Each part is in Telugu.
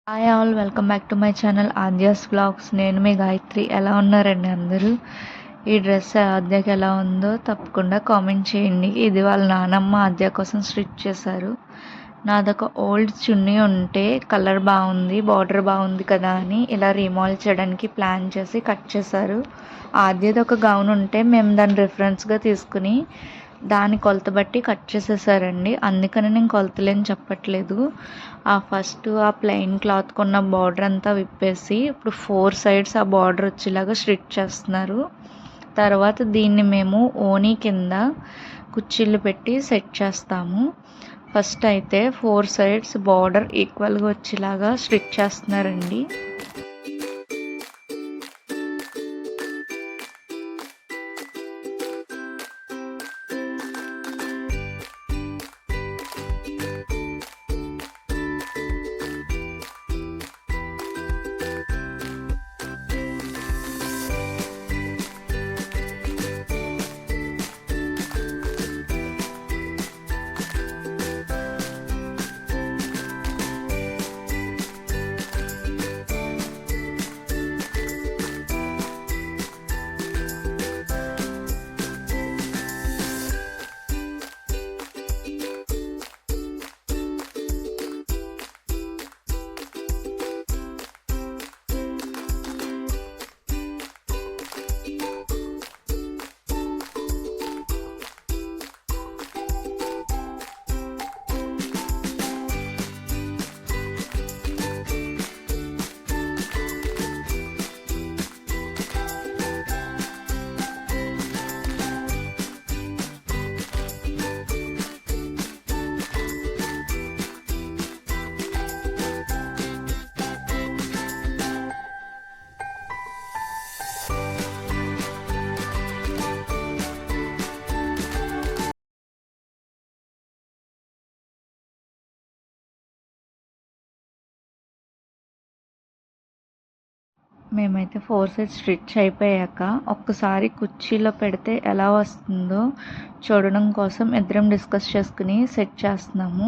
Hi all, welcome back to my channel Aadya's vlogs. నేను మీ గాయత్రి. ఎలా ఉన్నారండి అందరూ? ఈ డ్రెస్ ఆద్యకి ఎలా ఉందో తప్పకుండా కామెంట్ చేయండి. ఇది వాళ్ళ నానమ్మ ఆద్య కోసం స్టిచ్ చేశారు. నాదొక ఓల్డ్ చున్నీ ఉంటే కలర్ బాగుంది, బార్డర్ బాగుంది కదా అని ఇలా రీమాల్ చేయడానికి ప్లాన్ చేసి కట్ చేశారు. ఆద్యది ఒక గౌన్ ఉంటే మేము దాన్ని రిఫరెన్స్గా తీసుకుని దాని కొలత బట్టి కట్ చేసేసారండి. అందుకని నేను కొలతలేని చెప్పట్లేదు. ఫస్ట్ ఆ ప్లెయిన్ క్లాత్ కొన్న బార్డర్ అంతా విప్పేసి ఇప్పుడు 4 సైడ్స్ ఆ బార్డర్ వచ్చేలాగా స్టిచ్ చేస్తున్నారు. తర్వాత దీన్ని మేము ఓనీ కింద కుచ్చిళ్ళు పెట్టి సెట్ చేస్తాము. ఫస్ట్ అయితే 4 సైడ్స్ బార్డర్ ఈక్వల్గా వచ్చేలాగా స్టిచ్ చేస్తున్నారండి. మేమైతే 4 సైడ్స్ స్టిచ్ అయిపోయాక ఒక్కసారి కుర్చీలో పెడితే ఎలా వస్తుందో చూడడం కోసం ఇద్దరం డిస్కస్ చేసుకుని సెట్ చేస్తున్నాము.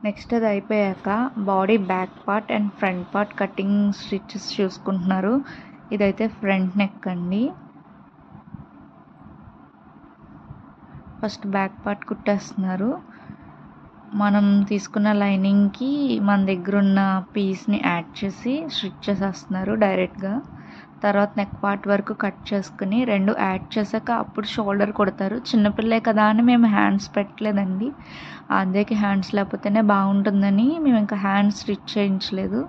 నెక్స్ట్ అది అయిపోయాక body back part and front part cutting stitches చూసుకుంటున్నారు. ఇదైతే ఫ్రంట్ నెక్ అండి. ఫస్ట్ బ్యాక్ పార్ట్ కుట్టేస్తున్నారు. మనం తీసుకున్న లైనింగ్కి మన దగ్గర ఉన్న పీస్ని యాడ్ చేసి స్టిచ్ చేసేస్తున్నారు డైరెక్ట్గా. తర్వాత నెక్ పార్ట్ వరకు కట్ చేసుకుని 2 యాడ్ చేశాక అప్పుడు షోల్డర్ కొడతారు. చిన్నపిల్లే కదా అని మేము హ్యాండ్స్ పెట్టలేదండి. అదేకి హ్యాండ్స్ లేకపోతేనే బాగుంటుందని మేము ఇంకా హ్యాండ్స్ స్టిచ్ చేయించలేదు.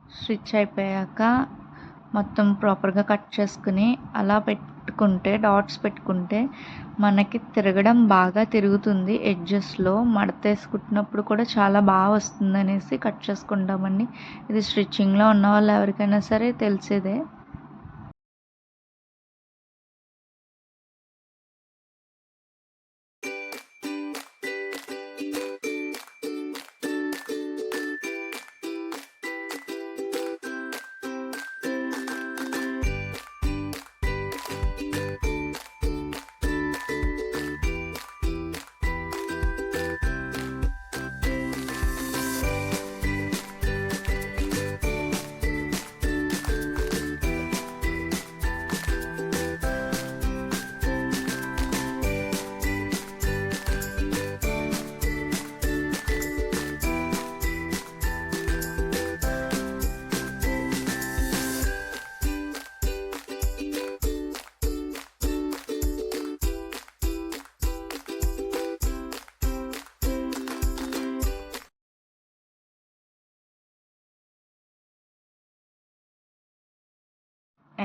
స్టిచ్ అయిపోయాక మొత్తం ప్రాపర్గా కట్ చేసుకుని అలా పెట్టుకుంటే డాట్స్ పెట్టుకుంటే మనకి తిరగడం బాగా తిరుగుతుంది. ఎడ్జెస్లో మడత వేసుకుంటున్నప్పుడు కూడా చాలా బాగా వస్తుంది అనేసి కట్ చేసుకుంటామండి. ఇది స్టిచ్చింగ్లో ఉన్న వాళ్ళు ఎవరికైనా సరే తెలిసేదే.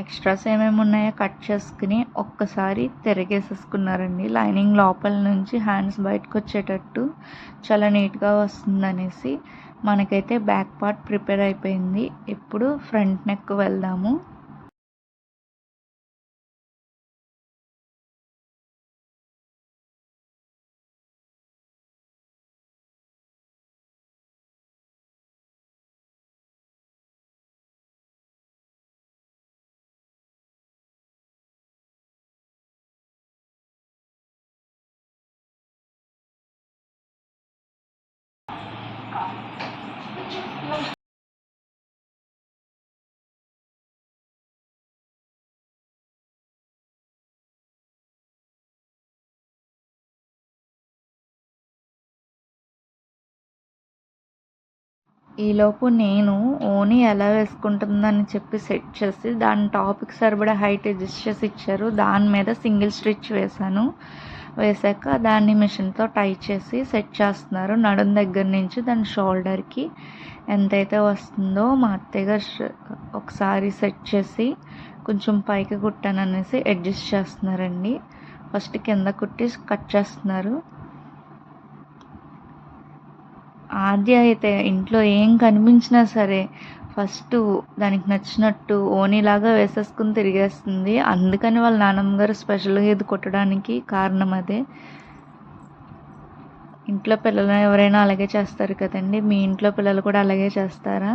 ఎక్స్ట్రాస్ ఏమేమి ఉన్నాయో కట్ చేసుకుని ఒక్కసారి తిరగేసేసుకున్నారండి. లైనింగ్ లోపల నుంచి హ్యాండ్స్ బయటకు వచ్చేటట్టు చాలా నీట్గా వస్తుందనేసి మనకైతే బ్యాక్ పార్ట్ ప్రిపేర్ అయిపోయింది. ఇప్పుడు ఫ్రంట్ నెక్ వెళ్దాము. ఈలోపు నేను ఓని ఎలా వేసుకుంటుందని చెప్పి సెట్ చేసి దాని టాప్కి సరిపడా హైట్ అడ్జస్ట్ చేసి ఇచ్చారు. దాని మీద సింగిల్ స్టిచ్ వేశాను. వేసాక దాన్ని మిషన్తో టై చేసి సెట్ చేస్తున్నారు. నడుం దగ్గర నుంచి దాని షోల్డర్కి ఎంతైతే వస్తుందో మా అత్తయ్య గారు ఒకసారి సెట్ చేసి కొంచెం పైకి కుట్టాననేసి అడ్జస్ట్ చేస్తున్నారండి. ఫస్ట్ కింద కుట్టి కట్ చేస్తున్నారు. ఆద్య అయితే ఇంట్లో ఏం కనిపించినా సరే ఫస్ట్ దానికి నచ్చినట్టు ఓనీలాగా వేసేసుకుని తిరిగేస్తుంది. అందుకని వాళ్ళ నాన్నమ్మ గారు స్పెషల్గా ఇది కుట్టడానికి కారణం అదే. ఇంట్లో పిల్లలు ఎవరైనా అలాగే చేస్తారు కదండి. మీ ఇంట్లో పిల్లలు కూడా అలాగే చేస్తారా?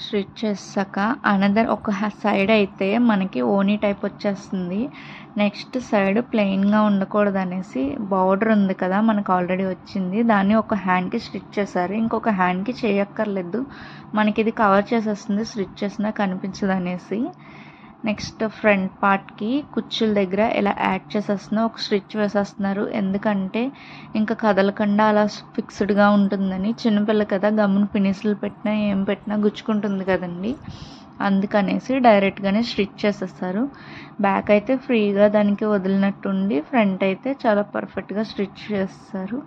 స్టిచ్ చేసాక అనదర్ ఒక సైడ్ అయితే మనకి ఓనీ టైప్ వచ్చేస్తుంది. నెక్స్ట్ సైడ్ ప్లెయిన్గా ఉండకూడదు అనేసి బార్డర్ ఉంది కదా మనకు ఆల్రెడీ వచ్చింది, దాన్ని ఒక హ్యాండ్కి స్టిచ్ చేశారు. ఇంకొక హ్యాండ్కి చేయక్కర్లేదు, మనకి ఇది కవర్ చేసేస్తుంది స్టిచ్ చేసినా కనిపించదు అనేసి. నెక్స్ట్ ఫ్రంట్ పార్ట్కి కుచ్చుల దగ్గర ఇలా యాడ్ చేసేస్తున్నారు, ఒక స్టిచ్ వేసేస్తున్నారు. ఎందుకంటే ఇంకా కదలకుండా అలా ఫిక్స్డ్గా ఉంటుందని. చిన్నపిల్ల కదా, గమ్మున పినిసులు పెట్టినా ఏం పెట్టినా గుచ్చుకుంటుంది కదండి, అందుకనేసి డైరెక్ట్గానే స్టిచ్ చేసేస్తారు. బ్యాక్ అయితే ఫ్రీగా దానికి వదిలినట్టుండి, ఫ్రంట్ అయితే చాలా పర్ఫెక్ట్గా స్టిచ్ చేస్తారు.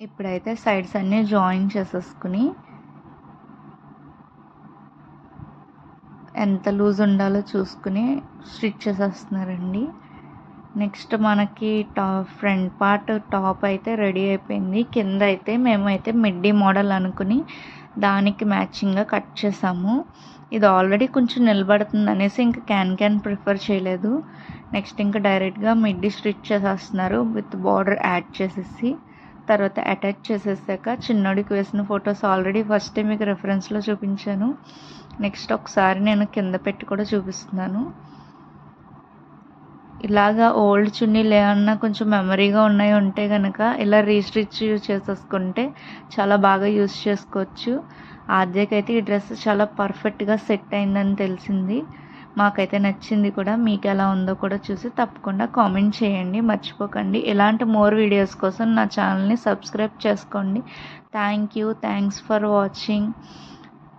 ఇప్పుడైతే సైడ్స్ అన్నీ జాయిన్ చేసేసుకుని ఎంత లూజ్ ఉండాలో చూసుకుని స్టిచ్ చేసేస్తున్నారండి. నెక్స్ట్ మనకి ఫ్రంట్ పార్ట్ టాప్ అయితే రెడీ అయిపోయింది. కింద అయితే మేమైతే మిడ్డీ మోడల్ అనుకుని దానికి మ్యాచింగ్గా కట్ చేసాము. ఇది ఆల్రెడీ కొంచెం నిలబడుతుంది అనేసి ఇంకా క్యాన్ ప్రిఫర్ చేయలేదు. నెక్స్ట్ ఇంకా డైరెక్ట్గా మిడ్డీ స్టిచ్ చేసేస్తున్నారు విత్ బార్డర్ యాడ్ చేసేసి. తర్వాత అటాచ్ చేసేసాక చిన్నోడికి వేసిన ఫొటోస్ ఆల్రెడీ ఫస్ట్ మీకు రెఫరెన్స్లో చూపించాను. నెక్స్ట్ ఒకసారి నేను కింద పెట్టి కూడా చూపిస్తున్నాను. ఇలాగా ఓల్డ్ చున్నీలు ఏమన్నా కొంచెం మెమరీగా ఉన్నాయి ఉంటే కనుక ఇలా రీస్టిచ్ యూజ్ చేసేసుకుంటే చాలా బాగా యూజ్ చేసుకోవచ్చు. ఆద్యకైతే ఈ డ్రెస్ చాలా పర్ఫెక్ట్గా సెట్ అయిందని తెలిసింది. మాకైతే నచ్చింది కూడా. మీకు ఎలా ఉందో కూడా చూసి తప్పకుండా కామెంట్ చేయండి, మర్చిపోకండి. ఇలాంటి మోర్ వీడియోస్ కోసం నా ఛానల్ని సబ్స్క్రైబ్ చేసుకోండి. Thanks for watching.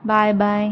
Bye bye.